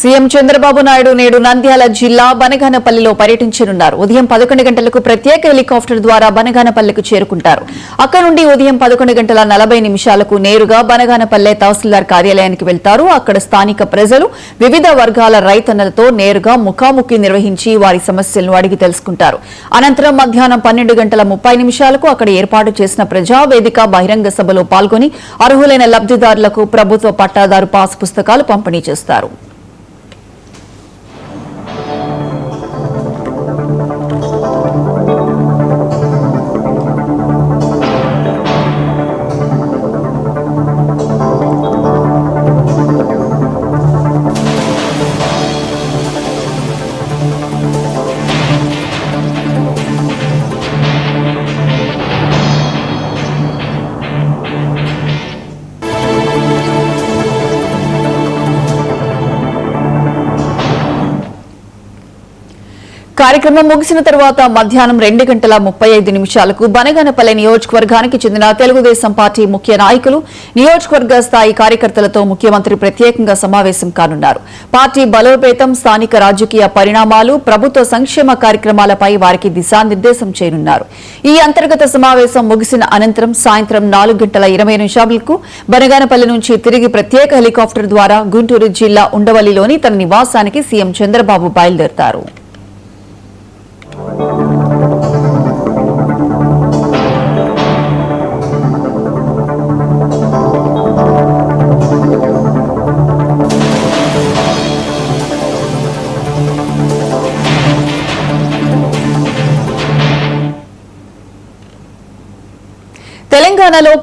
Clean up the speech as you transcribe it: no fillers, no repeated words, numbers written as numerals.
CM Chandrababu Naidu నేడు నంద్యాల జిల్లా బనగానపల్లిలో పర్యటించనున్నారు. ఉదయం 11 గంటలకు ప్రత్యేక హెలికాప్టర్ ద్వారా బనగానపల్లికి చేరుకుంటారు. అక్కడ నుండి ఉదయం 11:40 నేరుగా బనగానపల్లె తహసీల్దార్ కార్యాలయానికి వెళ్తారు. అక్కడ స్థానిక ప్రజలు, వివిధ వర్గాల రైతన్నలతో నేరుగా ముఖాముఖి నిర్వహించి వారి సమస్యలను అడిగి తెలుసుకుంటారు. అనంతరం మధ్యాహ్నం 12:30 అక్కడ ఏర్పాటు చేసిన ప్రజావేదిక బహిరంగ సభలో పాల్గొని అర్హులైన లబ్దిదారులకు ప్రభుత్వ పట్టాదారు పాస్ పుస్తకాలు పంపిణీ చేస్తారు. కార్యక్రమం ముగిసిన తర్వాత మధ్యాహ్నం 2:35 బనగానపల్లె నియోజకవర్గానికి చెందిన తెలుగుదేశం పార్టీ ముఖ్య నాయకులు, నియోజకవర్గ స్థాయి కార్యకర్తలతో ముఖ్యమంత్రి ప్రత్యేకంగా సమావేశం కానున్నారు. పార్టీ బలోపేతం, స్థానిక రాజకీయ పరిణామాలు, ప్రభుత్వ సంక్షేమ కార్యక్రమాలపై వారికి దిశానిర్దేశం చేయనున్నారు. ఈ అంతర్గత సమావేశం ముగిసిన అనంతరం సాయంత్రం 4:20 బనగానపల్లి నుంచి తిరిగి ప్రత్యేక హెలికాప్టర్ ద్వారా గుంటూరు జిల్లా ఉండవల్లిలోని తన నివాసానికి సీఎం చంద్రబాబు బయలుదేరతారు. తెలంగాణలో